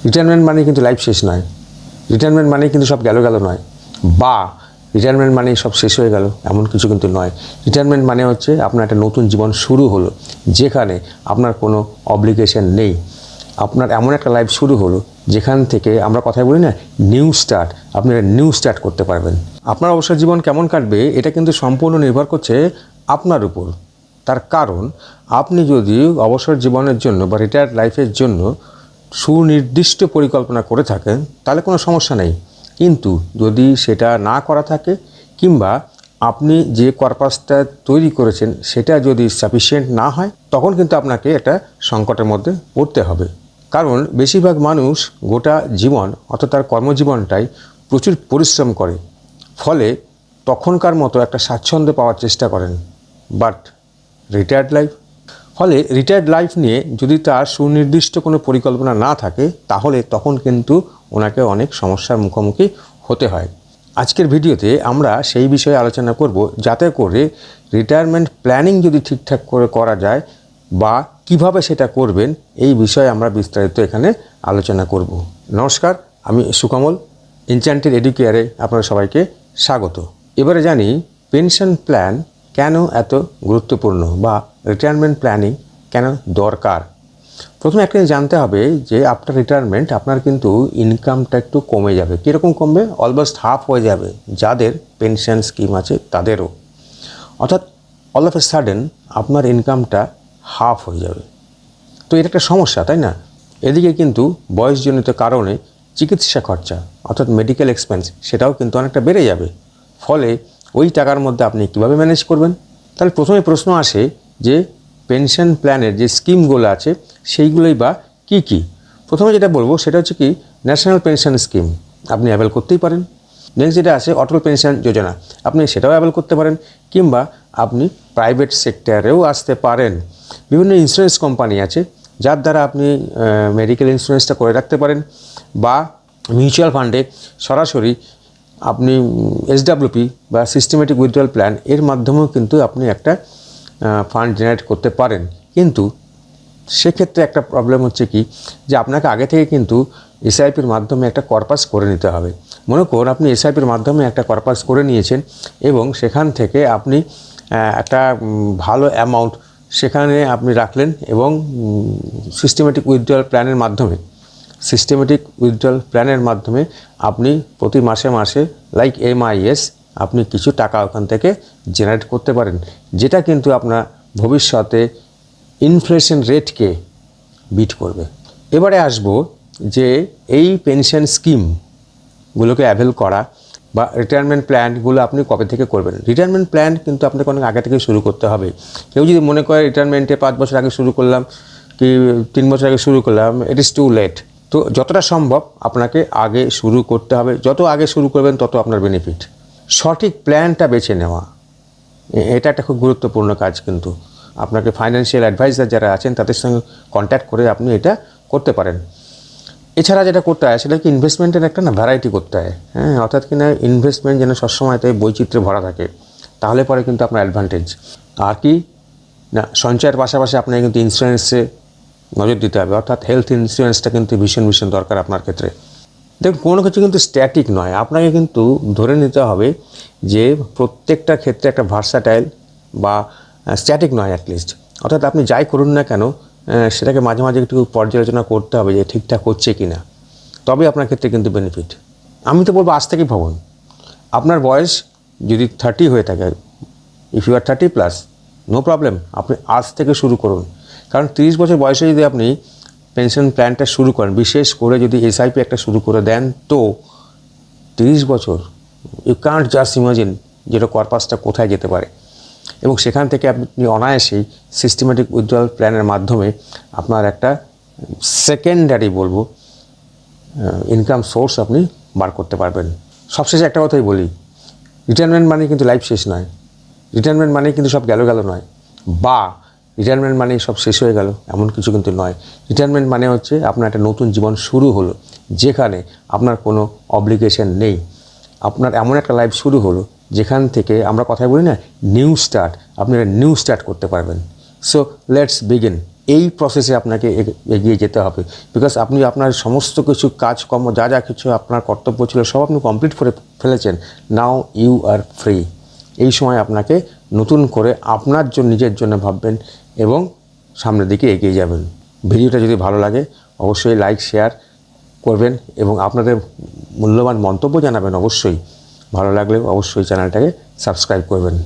Retirement মানে কিন্তু life শেষ নয়, রিটায়ারমেন্ট মানে কিন্তু সব গেল নয়, বা রিটায়ারমেন্ট মানে সব শেষ হয়ে গেল এমন কিছু কিন্তু নয়। রিটায়ারমেন্ট মানে হচ্ছে আপনার একটা নতুন জীবন শুরু হলো, যেখানে আপনার কোনো অব্লিগেশন নেই। আপনার এমন একটা লাইফ শুরু হলো যেখান থেকে আমরা কথাই বলি না, নিউ স্টার্ট, আপনি একটা নিউ স্টার্ট করতে পারবেন। আপনার অবসর জীবন কেমন কাটবে এটা কিন্তু সম্পূর্ণ নির্ভর করছে আপনার উপর। তার কারণ আপনি যদি অবসর জীবনের জন্য বা রিটায়ার্ড লাইফের জন্য সুনির্দিষ্ট পরিকল্পনা করে থাকেন তাহলে কোনো সমস্যা নেই, কিন্তু যদি সেটা না করা থাকে কিংবা আপনি যে পারপাসটা তৈরি করেছেন সেটা যদি সাফিসিয়েন্ট না হয়, তখন কিন্তু আপনাকে একটা সংকটের মধ্যে পড়তে হবে। কারণ বেশিরভাগ মানুষ গোটা জীবন অর্থাৎ তার কর্মজীবনটাই প্রচুর পরিশ্রম করে, ফলে তখনকার মতো একটা স্বাচ্ছন্দ্য পাওয়ার চেষ্টা করেন। বাট রিটায়ার্ড লাইফ নিয়ে যদি তার সুনির্দিষ্ট কোনো পরিকল্পনা না থাকে তাহলে তখন কিন্তু ওনাকে অনেক সমস্যার মুখোমুখি হতে হয়। আজকের ভিডিওতে আমরা সেই বিষয়ে আলোচনা করব, যাতে করে রিটায়ারমেন্ট প্ল্যানিং যদি ঠিকঠাক করে করা যায় বা কিভাবে সেটা করবেন এই বিষয়ে আমরা বিস্তারিত এখানে আলোচনা করব। নমস্কার, আমি সুকমল, এনচ্যান্টেড এডুকেয়ারে আপনাদের সবাইকে স্বাগত। এবারে জানি পেনশন প্ল্যান কেন এত গুরুত্বপূর্ণ বা রিটায়ারমেন্ট প্ল্যানিং কেন দরকার। প্রথমে একটা জানতে হবে যে আফটার রিটায়ারমেন্ট আপনার কিন্তু ইনকামটা একটু কমে যাবে। কীরকম কমবে? অলমোস্ট হাফ হয়ে যাবে যাদের পেনশন স্কিম আছে তাদেরও, অর্থাৎ অল অফ এ সাডেন আপনার ইনকামটা হাফ হয়ে যাবে। তো এটা একটা সমস্যা, তাই না? এদিকে কিন্তু বয়সজনিত কারণে চিকিৎসা খরচা অর্থাৎ মেডিকেল এক্সপেন্স সেটাও কিন্তু অনেকটা বেড়ে যাবে। ফলে ওই টাকার মধ্যে আপনি কীভাবে ম্যানেজ করবেন? তাহলে প্রথমে প্রশ্ন আসে যে পেনশন প্ল্যানের যে স্কিমগুলো আছে সেইগুলোই বা কী কী। প্রথমে যেটা বলবো সেটা হচ্ছে কি, ন্যাশনাল পেনশন স্কিম আপনি অ্যাভেল করতেই পারেন। নেক্সট যেটা আছে অটল পেনশন যোজনা, আপনি সেটাও অ্যাভেল করতে পারেন, কিংবা আপনি প্রাইভেট সেক্টরেও আসতে পারেন। বিভিন্ন ইন্স্যুরেন্স কোম্পানি আছে যার দ্বারা আপনি মেডিকেল ইন্স্যুরেন্সটা করে রাখতে পারেন, বা মিউচুয়াল ফান্ডে সরাসরি আপনি এসডব্লিউপি বা সিস্টেমেটিক উইথড্রয়াল প্ল্যান এর মাধ্যমেও কিন্তু আপনি একটা ফান্ড জেনারেট করতে পারেন। কিন্তু সেক্ষেত্রে একটা প্রবলেম হচ্ছে কি, যে আপনাকে আগে থেকে কিন্তু এসআইপির মাধ্যমে একটা কর্পাস করে নিতে হবে। মনে করুন আপনি এসআইপির মাধ্যমে একটা কর্পাস করে নিয়েছেন এবং সেখান থেকে আপনি একটা ভালো অ্যামাউন্ট সেখানে আপনি রাখলেন এবং সিস্টেমেটিক উইথড্রয়াল প্ল্যানের মাধ্যমে আপনি প্রতি মাসে মাসে লাইক এমআইএস আপনি কিছু টাকা ওখান থেকে জেনারেট করতে পারেন, যেটা কিন্তু আপনার ভবিষ্যতে ইনফ্লেশন রেটকে বিট করবে। এবারে আসবো যে এই পেনশন স্কিমগুলোকে অ্যাভেল করা বা রিটায়ারমেন্ট প্ল্যানগুলো আপনি কবে থেকে করবেন। রিটায়ারমেন্ট প্ল্যান কিন্তু আপনাকে অনেক আগে থেকে শুরু করতে হবে। কেউ যদি মনে করে রিটায়ারমেন্টে 5 বছর আগে শুরু করলাম কি 3 বছর আগে শুরু করলাম, ইট ইজ টু লেট। তো যতটা সম্ভব আপনাকে আগে শুরু করতে হবে, যত আগে শুরু করবেন তত আপনার বেনিফিট। সঠিক প্ল্যানটা বেছে নেওয়া এটা একটা খুব গুরুত্বপূর্ণ কাজ, কিন্তু আপনাকে ফাইন্যান্সিয়াল অ্যাডভাইজার যারা আছেন তাদের সঙ্গে কন্ট্যাক্ট করে আপনি এটা করতে পারেন। এছাড়া যেটা করতে হয় সেটা কি, ইনভেস্টমেন্টের একটা ভ্যারাইটি করতে হয়, অর্থাৎ কিনা ইনভেস্টমেন্ট যেন সবসময় তাই বৈচিত্র্যে ভরা থাকে, তাহলে পরে কিন্তু আপনার অ্যাডভান্টেজ। আর কি না, সঞ্চয়ের পাশাপাশি আপনাকে কিন্তু ইন্স্যুরেন্সে নজর দিতে হবে, অর্থাৎ হেলথ ইন্স্যুরেন্সটা কিন্তু ভীষণ দরকার আপনার ক্ষেত্রে। দেখুন, কোনো কিছু কিন্তু স্ট্যাটিক নয়, আপনাকে কিন্তু ধরে নিতে হবে যে প্রত্যেকটা ক্ষেত্রে একটা ভার্সাটাইল বা স্ট্যাটিক নয় অ্যাটলিস্ট, অর্থাৎ আপনি যাই করুন না কেন সেটাকে মাঝে মাঝে একটু পর্যালোচনা করতে হবে যে ঠিকঠাক হচ্ছে কি না, তবে আপনার ক্ষেত্রে কিন্তু বেনিফিট। আমি তো বলবো আজ থেকেই ভাবুন। আপনার বয়স যদি 30 হয়ে থাকে, if you are 30+, no problem, আপনি আজ থেকে শুরু করুন। কারণ 30 বছর বয়সে যদি আপনি পেনশন প্ল্যানটা শুরু করেন, বিশেষ করে যদি এসআইপি একটা শুরু করে দেন, তো 30 বছর ইউ কান্ট জাস্ট ইমাজিন যেটা কর্পাসটা কোথায় যেতে পারে। এবং সেখান থেকে আপনি অনায়াসেই সিস্টেমেটিক উইথড্রয়াল প্ল্যানের মাধ্যমে আপনার একটা সেকেন্ডারি বলবো ইনকাম সোর্স আপনি বার করতে পারবেন। সবশেষে একটা কথাই বলি, রিটায়ারমেন্ট মানে কিন্তু লাইফ শেষ নয়, রিটায়ারমেন্ট মানে কিন্তু সব গেল নয়, বা রিটায়ারমেন্ট মানে সব শেষ হয়ে গেল এমন কিছু কিন্তু নয়। রিটায়ারমেন্ট মানে হচ্ছে আপনার একটা নতুন জীবন শুরু হলো, যেখানে আপনার কোনো অব্লিগেশন নেই। আপনার এমন একটা লাইফ শুরু হলো যেখান থেকে আমরা কথাই বলি না, নিউ স্টার্ট, আপনি একটা নিউ স্টার্ট করতে পারবেন। So let's begin. এই প্রসেসে আপনাকে এগিয়ে যেতে হবে, বিকজ আপনি আপনার সমস্ত কিছু কাজকর্ম যা কিছু আপনার কর্তব্য ছিল সব আপনি কমপ্লিট করে ফেলেছেন। Now you are free. এই সময় আপনাকে নতুন করে আপনার জন্য নিজের জন্য ভাববেন এবং সামনের দিকে এগিয়ে যাবেন। ভিডিওটা যদি ভালো লাগে অবশ্যই লাইক শেয়ার করবেন এবং আপনাদের মূল্যবান মন্তব্য জানাবেন। অবশ্যই ভালো লাগলে অবশ্যই চ্যানেলটাকে সাবস্ক্রাইব করবেন।